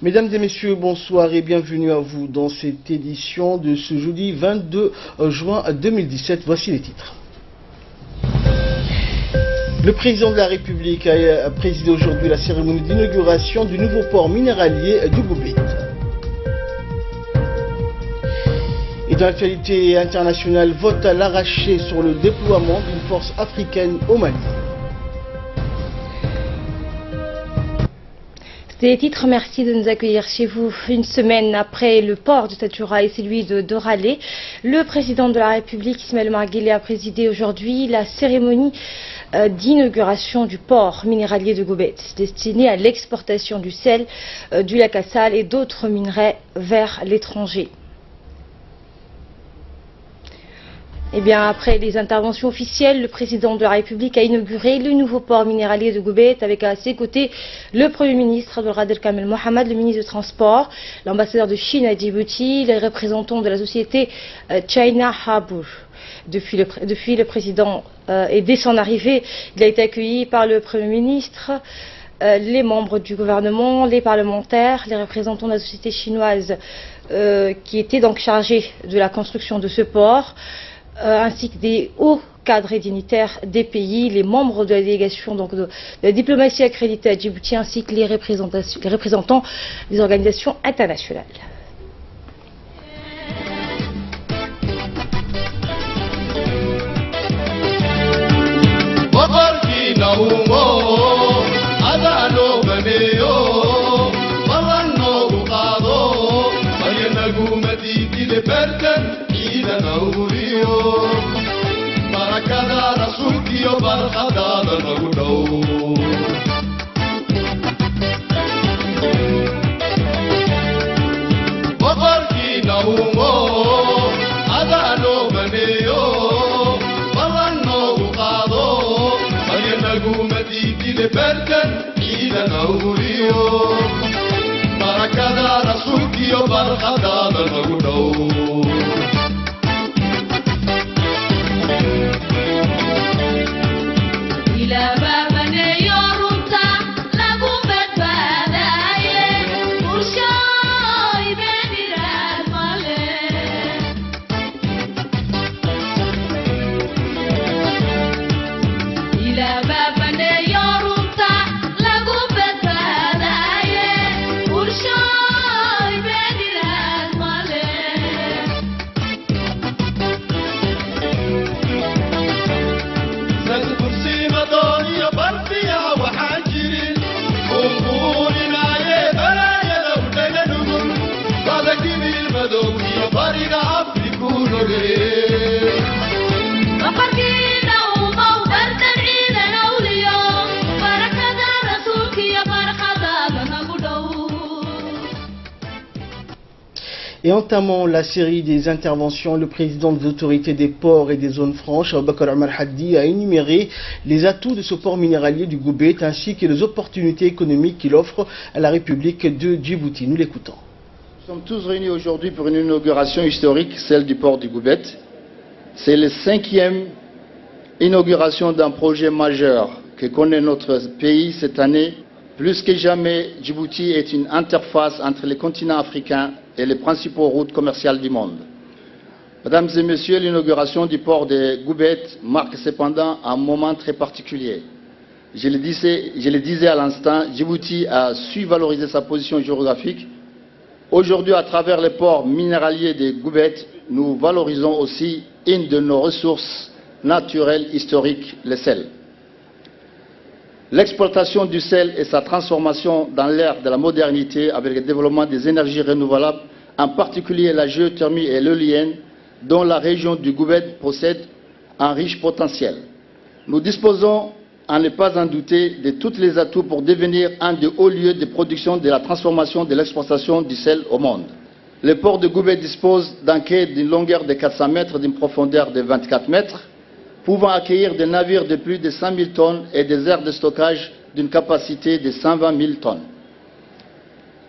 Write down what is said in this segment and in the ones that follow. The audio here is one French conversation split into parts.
Mesdames et messieurs, bonsoir et bienvenue à vous dans cette édition de ce jeudi 22 juin 2017. Voici les titres. Le président de la République a présidé aujourd'hui la cérémonie d'inauguration du nouveau port minéralier du Goubet. Et dans l'actualité internationale, vote à l'arraché sur le déploiement d'une force africaine au Mali. C'était les titres, merci de nous accueillir chez vous. Une semaine après le port de Tatoura et celui de Doralé, le président de la République, Ismaël Omar Guelleh, a présidé aujourd'hui la cérémonie d'inauguration du port minéralier de Goubet, destiné à l'exportation du sel, du lac Assal et d'autres minerais vers l'étranger. Eh bien, après les interventions officielles, le président de la République a inauguré le nouveau port minéralier de Goubet avec à ses côtés le Premier ministre Abdelkader Kamel Mohamed, le ministre des Transports, l'ambassadeur de Chine à Djibouti, les représentants de la société China Harbour. Depuis le président et dès son arrivée, il a été accueilli par le Premier ministre, les membres du gouvernement, les parlementaires, les représentants de la société chinoise qui étaient donc chargés de la construction de ce port, ainsi que des hauts cadres et dignitaires des pays, les membres de la délégation donc de la diplomatie accréditée à Djibouti, ainsi que les représentants des organisations internationales. Barakada Rasulki o barakada Nagudau Wabarki Naumo Adano Maneo Balano Bukado Ayanagu Madidi de Berkan Ida Naurio Barakada Rasulki o barakada Nagudau Et entamant la série des interventions, le président des autorités des ports et des zones franches, Abdelkader Omar Haddi, a énuméré les atouts de ce port minéralier du Goubet ainsi que les opportunités économiques qu'il offre à la République de Djibouti. Nous l'écoutons. Nous sommes tous réunis aujourd'hui pour une inauguration historique, celle du port du Goubet. C'est la 5e inauguration d'un projet majeur que connaît notre pays cette année. Plus que jamais, Djibouti est une interface entre les continents africains et les principaux routes commerciales du monde. Mesdames et messieurs, l'inauguration du port de Goubet marque cependant un moment très particulier. Je le disais à l'instant, Djibouti a su valoriser sa position géographique. Aujourd'hui, à travers le port minéralier de Goubet, nous valorisons aussi une de nos ressources naturelles historiques, le sel. L'exploitation du sel et sa transformation dans l'ère de la modernité avec le développement des énergies renouvelables, en particulier la géothermie et l'éolienne, dont la région du Goubet possède un riche potentiel. Nous disposons, à ne pas en douter, de tous les atouts pour devenir un des hauts lieux de production de la transformation de l'exploitation du sel au monde. Le port de Goubet dispose d'un quai d'une longueur de 400 mètres, d'une profondeur de 24 mètres, pouvant accueillir des navires de plus de 100 000 tonnes et des aires de stockage d'une capacité de 120 000 tonnes.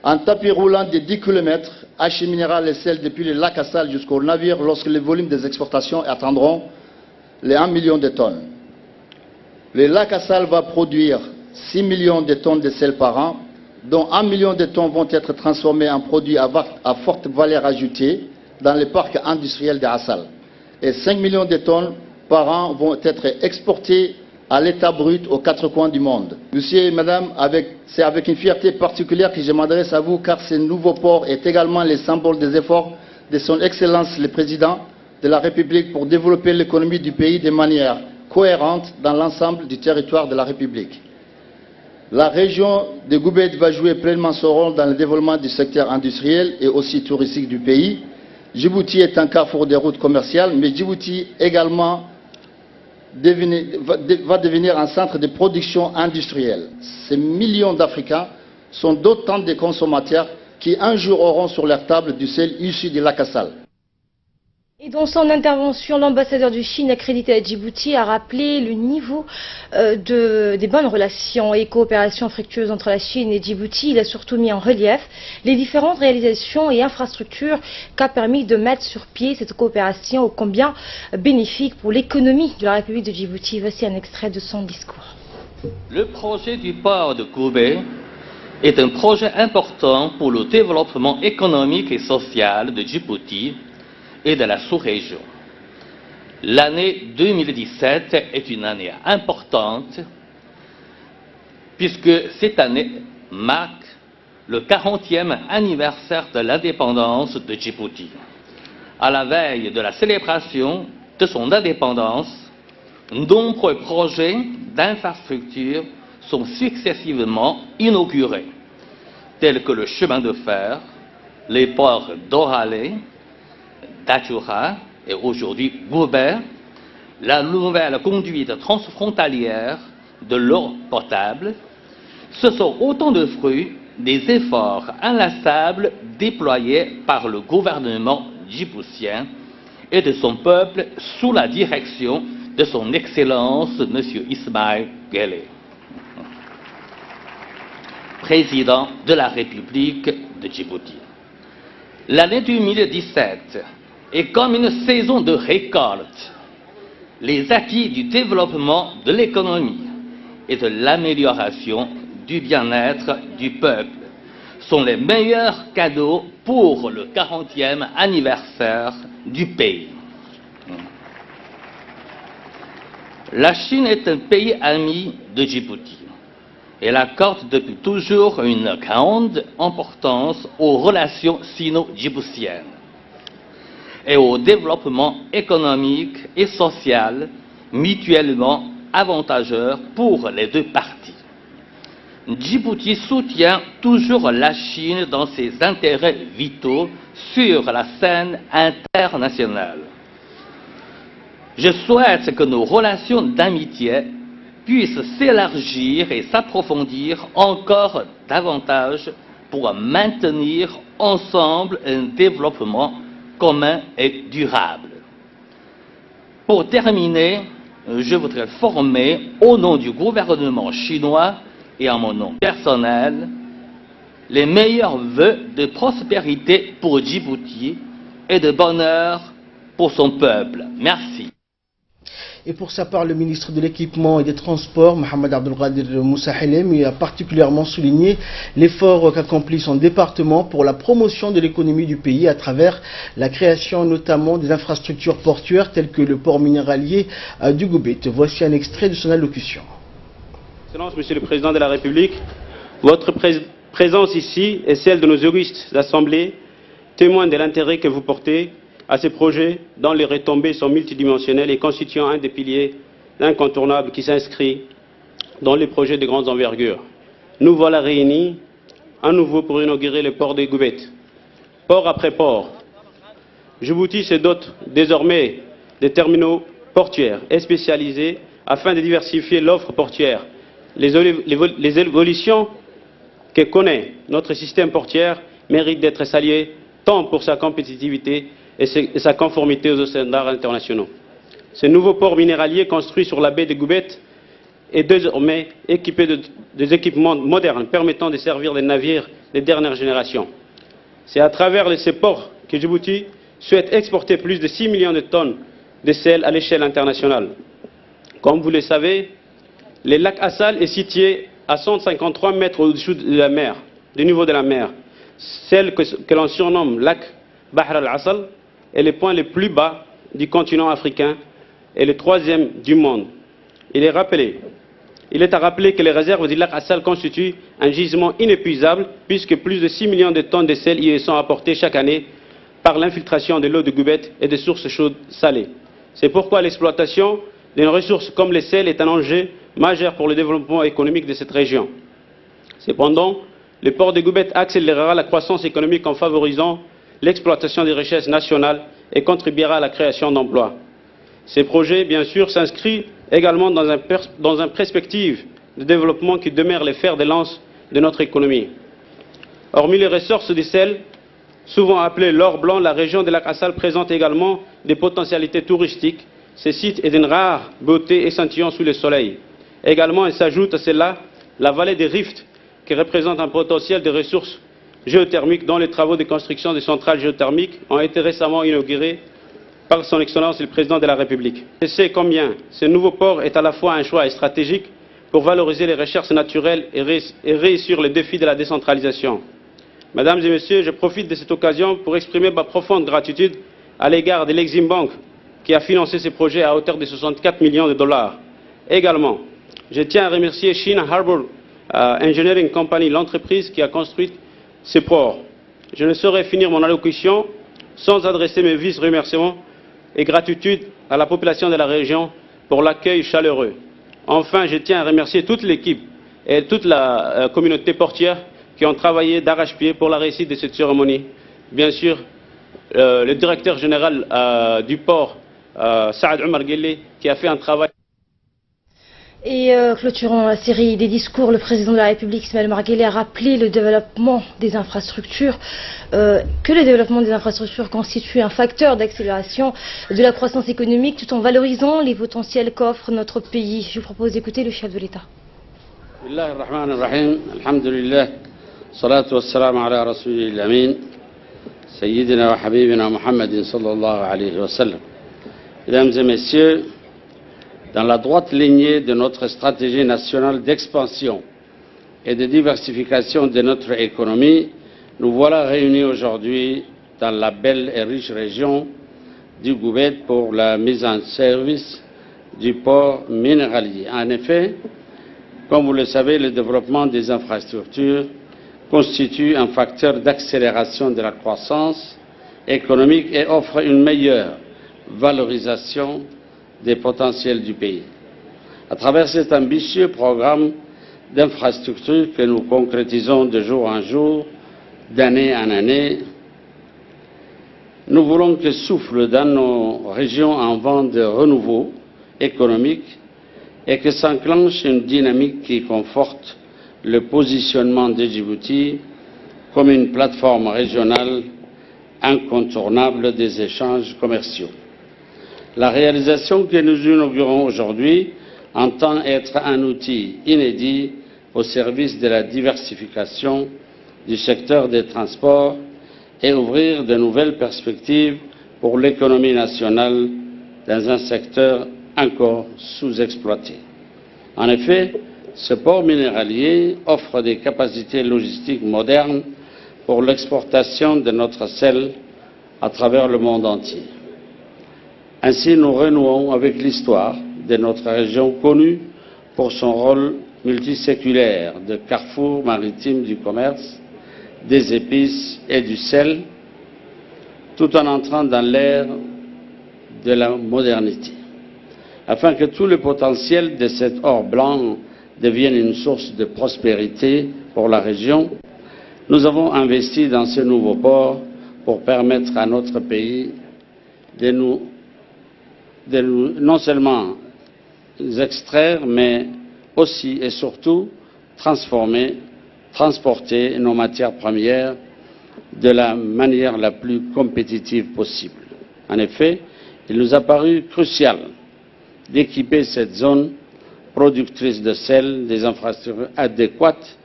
Un tapis roulant de 10 km acheminera le sel depuis le lac Assal jusqu'au navire lorsque les volumes des exportations atteindront les 1 million de tonnes. Le lac Assal va produire 6 millions de tonnes de sel par an, dont 1 million de tonnes vont être transformées en produits à forte valeur ajoutée dans les parcs industriels d'Assal. Et 5 millions de tonnes par an vont être exportées à l'état brut aux quatre coins du monde. Monsieur et madame, c'est avec une fierté particulière que je m'adresse à vous, car ce nouveau port est également le symbole des efforts de son Excellence le Président de la République pour développer l'économie du pays de manière cohérente dans l'ensemble du territoire de la République. La région de Goubet va jouer pleinement son rôle dans le développement du secteur industriel et aussi touristique du pays. Djibouti est un carrefour des routes commerciales, mais Djibouti également va devenir un centre de production industrielle. Ces millions d'Africains sont d'autant de consommateurs qui un jour auront sur leur table du sel issu du lac Assal. Et dans son intervention, l'ambassadeur de Chine accrédité à Djibouti a rappelé le niveau des bonnes relations et coopérations fructueuses entre la Chine et Djibouti. Il a surtout mis en relief les différentes réalisations et infrastructures qu'a permis de mettre sur pied cette coopération ô combien bénéfique pour l'économie de la République de Djibouti. Voici un extrait de son discours. Le projet du port de Goubet est un projet important pour le développement économique et social de Djibouti et de la sous-région. L'année 2017 est une année importante puisque cette année marque le 40e anniversaire de l'indépendance de Djibouti. À la veille de la célébration de son indépendance, nombreux projets d'infrastructures sont successivement inaugurés, tels que le chemin de fer, les ports d'Oralé, d'Atchoura et aujourd'hui Goubet, la nouvelle conduite transfrontalière de l'eau potable. Ce sont autant de fruits des efforts inlassables déployés par le gouvernement djiboutien et de son peuple sous la direction de son Excellence M. Ismaël Guelleh, président de la République de Djibouti. L'année 2017 est comme une saison de récolte. Les acquis du développement de l'économie et de l'amélioration du bien-être du peuple sont les meilleurs cadeaux pour le 40e anniversaire du pays. La Chine est un pays ami de Djibouti. Elle accorde depuis toujours une grande importance aux relations sino-djiboutiennes et au développement économique et social mutuellement avantageux pour les deux parties. Djibouti soutient toujours la Chine dans ses intérêts vitaux sur la scène internationale. Je souhaite que nos relations d'amitié puissent s'élargir et s'approfondir encore davantage pour maintenir ensemble un développement commun et durable. Pour terminer, je voudrais former au nom du gouvernement chinois et en mon nom personnel les meilleurs vœux de prospérité pour Djibouti et de bonheur pour son peuple. Merci. Et pour sa part, le ministre de l'Équipement et des Transports, Mohamed Abdelkader Moussa Helem, a particulièrement souligné l'effort qu'accomplit son département pour la promotion de l'économie du pays à travers la création notamment des infrastructures portuaires telles que le port minéralier du Goubet. Voici un extrait de son allocution. Excellence, Monsieur le Président de la République, votre présence ici et celle de nos juristes assemblées témoignent de l'intérêt que vous portez à ces projets dont les retombées sont multidimensionnelles et constituant un des piliers incontournables qui s'inscrit dans les projets de grande envergure. Nous voilà réunis à nouveau pour inaugurer le port de Goubet. Port après port, Djibouti se dote désormais des terminaux portuaires et spécialisés afin de diversifier l'offre portuaire. Les évolutions que connaît notre système portuaire méritent d'être saluées tant pour sa compétitivité et sa conformité aux standards internationaux. Ce nouveau port minéralier construit sur la baie de Goubet est désormais équipé des équipements modernes permettant de servir des navires de dernière génération. C'est à travers ces ports que Djibouti souhaite exporter plus de 6 millions de tonnes de sel à l'échelle internationale. Comme vous le savez, le lac Assal est situé à 153 mètres au-dessous de la mer. du niveau de la mer, celle que l'on surnomme lac Bahr al-Asal, est le point le plus bas du continent africain et le troisième du monde. Il est à rappeler que les réserves du lac Assal constituent un gisement inépuisable puisque plus de 6 millions de tonnes de sel y sont apportées chaque année par l'infiltration de l'eau de Goubet et des sources chaudes salées. C'est pourquoi l'exploitation d'une ressource comme le sel est un enjeu majeur pour le développement économique de cette région. Cependant, le port de Goubet accélérera la croissance économique en favorisant l'exploitation des richesses nationales et contribuera à la création d'emplois. Ces projets, bien sûr, s'inscrivent également dans une perspective de développement qui demeure le fer de lance de notre économie. Hormis les ressources du sel, souvent appelées l'or blanc, la région de lac Assal présente également des potentialités touristiques. Ce site est d'une rare beauté échantillon sous le soleil. Également, il s'ajoute à cela la vallée des Rifts, qui représente un potentiel de ressources géothermiques dont les travaux de construction des centrales géothermiques ont été récemment inaugurés par son Excellence le Président de la République. Je sais combien ce nouveau port est à la fois un choix stratégique pour valoriser les recherches naturelles et réussir le défi de la décentralisation. Mesdames et Messieurs, je profite de cette occasion pour exprimer ma profonde gratitude à l'égard de l'Exim Bank qui a financé ce projet à hauteur de 64 millions de dollars. Également, je tiens à remercier China Harbour Engineering Company, l'entreprise qui a construit ce port. Je ne saurais finir mon allocution sans adresser mes vives remerciements et gratitude à la population de la région pour l'accueil chaleureux. Enfin, je tiens à remercier toute l'équipe et toute la communauté portière qui ont travaillé d'arrache-pied pour la réussite de cette cérémonie. Bien sûr, le directeur général du port, Saad Omar Guelleh, qui a fait un travail. Et clôturant la série des discours, le président de la République, Ismaël Omar Guelleh, a rappelé le développement des infrastructures, que le développement des infrastructures constitue un facteur d'accélération de la croissance économique tout en valorisant les potentiels qu'offre notre pays. Je vous propose d'écouter le chef de l'État. Bismillahirrahmanirrahim. Alhamdulillah. Salatu wassalam ala rasulil amin. Sayyidina wa habibina Muhammadin sallallahu alayhi wa sallam. Mesdames et messieurs, dans la droite lignée de notre stratégie nationale d'expansion et de diversification de notre économie, nous voilà réunis aujourd'hui dans la belle et riche région du Goubet pour la mise en service du port minéralier. En effet, comme vous le savez, le développement des infrastructures constitue un facteur d'accélération de la croissance économique et offre une meilleure valorisation des potentiels du pays. À travers cet ambitieux programme d'infrastructures que nous concrétisons de jour en jour, d'année en année, nous voulons que souffle dans nos régions un vent de renouveau économique et que s'enclenche une dynamique qui conforte le positionnement de Djibouti comme une plateforme régionale incontournable des échanges commerciaux. La réalisation que nous inaugurons aujourd'hui entend être un outil inédit au service de la diversification du secteur des transports et ouvrir de nouvelles perspectives pour l'économie nationale dans un secteur encore sous-exploité. En effet, ce port minéralier offre des capacités logistiques modernes pour l'exportation de notre sel à travers le monde entier. Ainsi, nous renouons avec l'histoire de notre région connue pour son rôle multiséculaire de carrefour maritime du commerce, des épices et du sel, tout en entrant dans l'ère de la modernité. Afin que tout le potentiel de cet or blanc devienne une source de prospérité pour la région, nous avons investi dans ce nouveau port pour permettre à notre pays de nous non seulement extraire, mais aussi et surtout transformer, transporter nos matières premières de la manière la plus compétitive possible. En effet, il nous a paru crucial d'équiper cette zone productrice de sel des infrastructures adéquates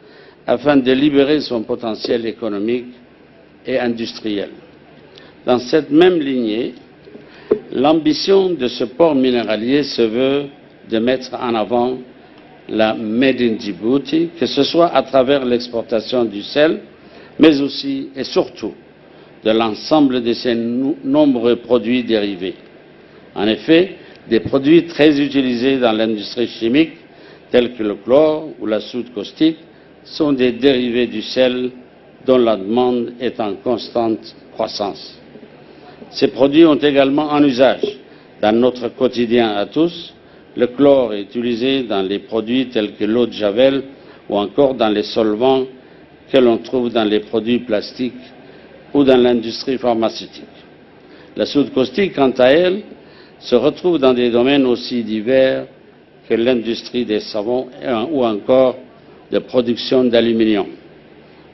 afin de libérer son potentiel économique et industriel. Dans cette même lignée, l'ambition de ce port minéralier se veut de mettre en avant la Made in Djibouti, que ce soit à travers l'exportation du sel, mais aussi et surtout de l'ensemble de ces nombreux produits dérivés. En effet, des produits très utilisés dans l'industrie chimique, tels que le chlore ou la soude caustique, sont des dérivés du sel dont la demande est en constante croissance. Ces produits ont également un usage dans notre quotidien à tous. Le chlore est utilisé dans les produits tels que l'eau de Javel ou encore dans les solvants que l'on trouve dans les produits plastiques ou dans l'industrie pharmaceutique. La soude caustique, quant à elle, se retrouve dans des domaines aussi divers que l'industrie des savons ou encore de production d'aluminium.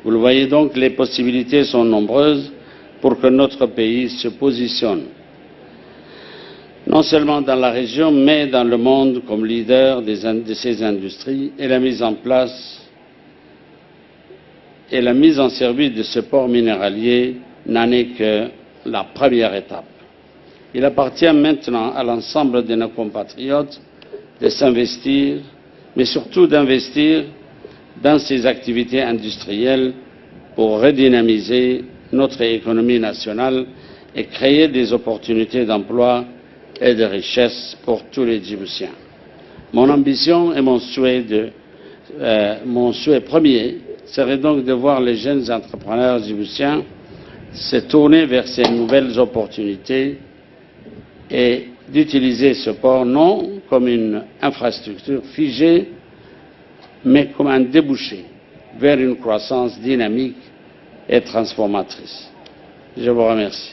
Vous le voyez donc, les possibilités sont nombreuses pour que notre pays se positionne, non seulement dans la région, mais dans le monde comme leader de ces industries, et la mise en place et la mise en service de ce port minéralier n'en est que la première étape. Il appartient maintenant à l'ensemble de nos compatriotes de s'investir, mais surtout d'investir dans ces activités industrielles pour redynamiser notre économie nationale et créer des opportunités d'emploi et de richesse pour tous les Djiboutiens. Mon ambition et mon souhait premier serait donc de voir les jeunes entrepreneurs djiboutiens se tourner vers ces nouvelles opportunités et d'utiliser ce port non comme une infrastructure figée, mais comme un débouché vers une croissance dynamique et transformatrice. Je vous remercie.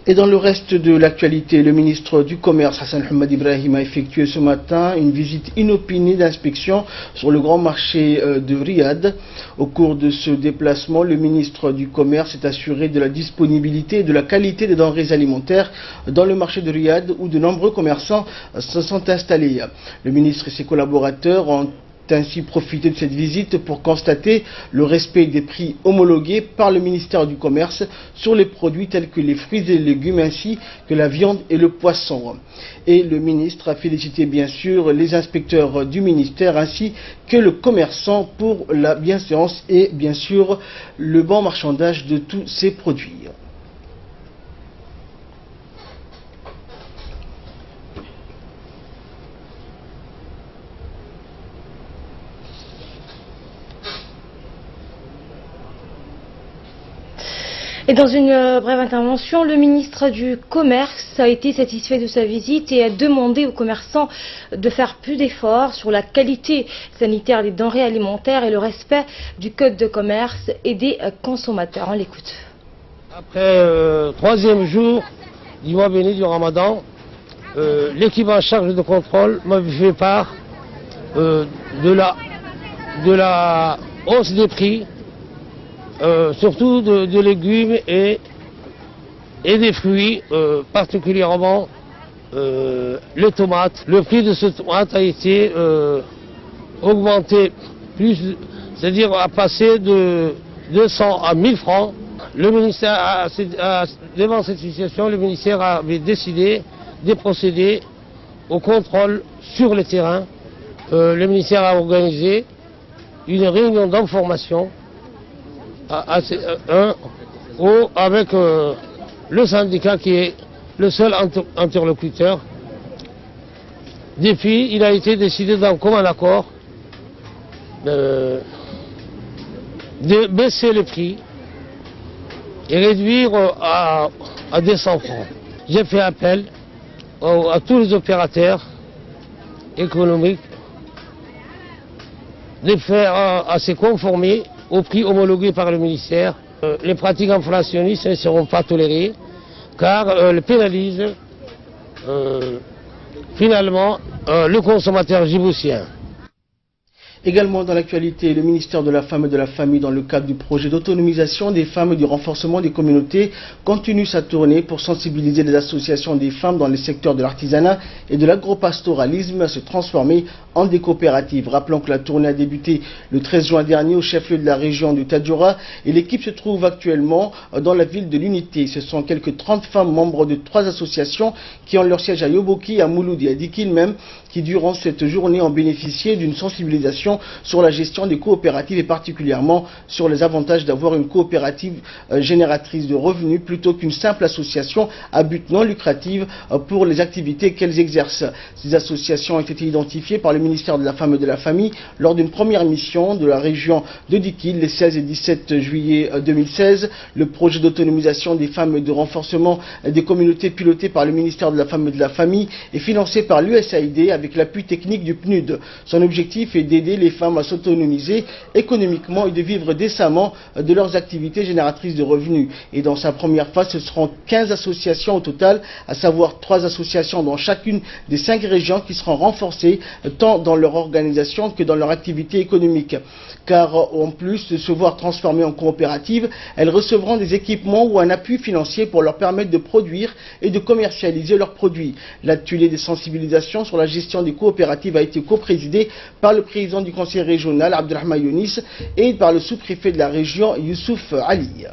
Et dans le reste de l'actualité, le ministre du Commerce, Hassan Hamad Ibrahim, a effectué ce matin une visite inopinée d'inspection sur le grand marché de Riyad. Au cours de ce déplacement, le ministre du Commerce s'est assuré de la disponibilité et de la qualité des denrées alimentaires dans le marché de Riyad où de nombreux commerçants se sont installés. Le ministre et ses collaborateurs ont ainsi profité de cette visite pour constater le respect des prix homologués par le ministère du Commerce sur les produits tels que les fruits et les légumes ainsi que la viande et le poisson. Et le ministre a félicité bien sûr les inspecteurs du ministère ainsi que le commerçant pour la bienséance et bien sûr le bon marchandage de tous ces produits. Et dans une brève intervention, le ministre du Commerce a été satisfait de sa visite et a demandé aux commerçants de faire plus d'efforts sur la qualité sanitaire des denrées alimentaires et le respect du code de commerce et des consommateurs. On l'écoute. Après troisième jour du mois béni du Ramadan, l'équipe en charge de contrôle m'a fait part de la hausse des prix. Surtout de légumes et des fruits, particulièrement les tomates. Le prix de ce tomate a été augmenté, c'est-à-dire a passé de 200 à 1000 francs. Le ministère, devant cette situation, le ministère avait décidé de procéder au contrôle sur le terrain. Le ministère a organisé une réunion d'information avec le syndicat qui est le seul interlocuteur. Depuis, il a été décidé d'un commun accord de baisser les prix et réduire à 200 francs. J'ai fait appel à tous les opérateurs économiques de faire à se conformer au prix homologué par le ministère. Les pratiques inflationnistes ne seront pas tolérées car elles pénalisent finalement le consommateur djiboutien. Également dans l'actualité, le ministère de la Femme et de la Famille, dans le cadre du projet d'autonomisation des femmes et du renforcement des communautés, continue sa tournée pour sensibiliser les associations des femmes dans les secteurs de l'artisanat et de l'agropastoralisme à se transformer en des coopératives. Rappelons que la tournée a débuté le 13 juin dernier au chef-lieu de la région du Tadjoura et l'équipe se trouve actuellement dans la ville de l'Unité. Ce sont quelques 30 femmes membres de 3 associations qui ont leur siège à Yoboki, à Mouloud et à Dikil même, qui durant cette journée ont bénéficié d'une sensibilisation sur la gestion des coopératives et particulièrement sur les avantages d'avoir une coopérative génératrice de revenus plutôt qu'une simple association à but non lucratif pour les activités qu'elles exercent. Ces associations ont été identifiées par le ministère de la Femme et de la Famille lors d'une première mission de la région de Dikil les 16 et 17 juillet 2016. Le projet d'autonomisation des femmes et de renforcement des communautés piloté par le ministère de la Femme et de la Famille est financé par l'USAID avec l'appui technique du PNUD. Son objectif est d'aider les femmes à s'autonomiser économiquement et de vivre décemment de leurs activités génératrices de revenus. Et dans sa première phase, ce seront 15 associations au total, à savoir 3 associations dans chacune des 5 régions qui seront renforcées tant dans leur organisation que dans leur activité économique. Car en plus de se voir transformées en coopératives, elles recevront des équipements ou un appui financier pour leur permettre de produire et de commercialiser leurs produits. L'atelier de sensibilisation sur la gestion des coopératives a été coprésidé par le président du conseil régional, Abdelrahman Younis, et par le sous-préfet de la région, Youssouf Ali.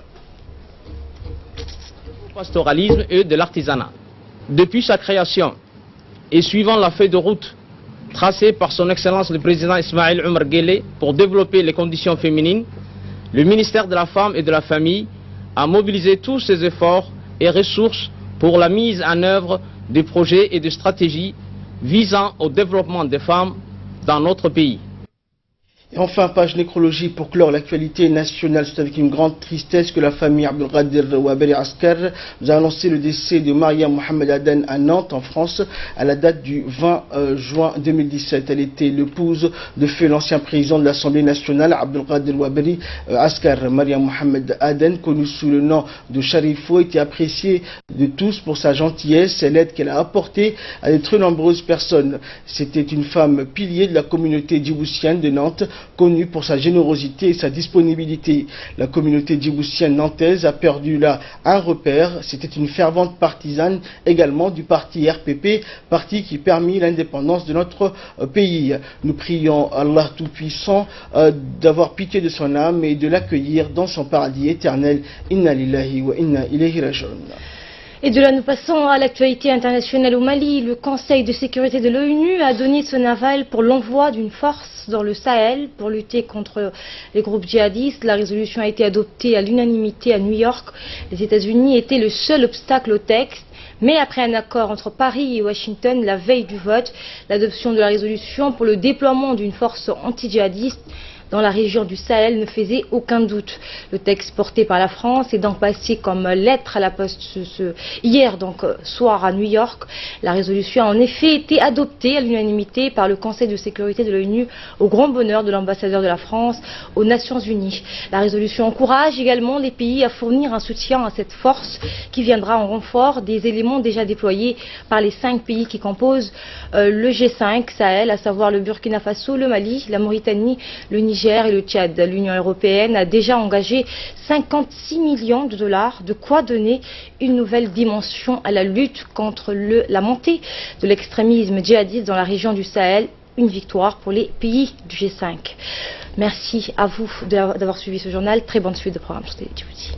Pastoralisme et de l'artisanat. Depuis sa création et suivant la feuille de route tracée par son Excellence le président Ismaël Omar Guelleh pour développer les conditions féminines, le ministère de la Femme et de la Famille a mobilisé tous ses efforts et ressources pour la mise en œuvre des projets et des stratégies visant au développement des femmes dans notre pays. Et enfin, page nécrologie pour clore l'actualité nationale. C'est avec une grande tristesse que la famille Abdelkader Waberi Askar nous a annoncé le décès de Maria Mohamed Aden à Nantes, en France, à la date du 20 juin 2017. Elle était l'épouse de feu l'ancien président de l'Assemblée nationale, Abdelkader Waberi Askar. Maria Mohamed Aden, connue sous le nom de Sharifo, était appréciée de tous pour sa gentillesse et l'aide qu'elle a apportée à de très nombreuses personnes. C'était une femme pilier de la communauté djiboutienne de Nantes, connue pour sa générosité et sa disponibilité. La communauté djiboutienne nantaise a perdu là un repère. C'était une fervente partisane également du parti RPP, parti qui permit l'indépendance de notre pays. Nous prions Allah Tout-Puissant d'avoir pitié de son âme et de l'accueillir dans son paradis éternel. Inna lillahi wa inna ilayhi raji'un. Et de là, nous passons à l'actualité internationale au Mali. Le Conseil de sécurité de l'ONU a donné son aval pour l'envoi d'une force dans le Sahel pour lutter contre les groupes djihadistes. La résolution a été adoptée à l'unanimité à New York. Les États-Unis étaient le seul obstacle au texte. Mais après un accord entre Paris et Washington, la veille du vote, l'adoption de la résolution pour le déploiement d'une force anti-djihadiste dans la région du Sahel ne faisait aucun doute. Le texte porté par la France est donc passé comme lettre à la poste hier soir à New York. La résolution a en effet été adoptée à l'unanimité par le Conseil de sécurité de l'ONU au grand bonheur de l'ambassadeur de la France aux Nations Unies. La résolution encourage également les pays à fournir un soutien à cette force qui viendra en renfort des éléments déjà déployés par les 5 pays qui composent le G5 Sahel, à savoir le Burkina Faso, le Mali, la Mauritanie, le Niger et le Tchad. L'Union européenne a déjà engagé 56 millions de dollars, de quoi donner une nouvelle dimension à la lutte contre la montée de l'extrémisme djihadiste dans la région du Sahel. Une victoire pour les pays du G5. Merci à vous d'avoir suivi ce journal. Très bonne suite de programme sur Télé Djibouti.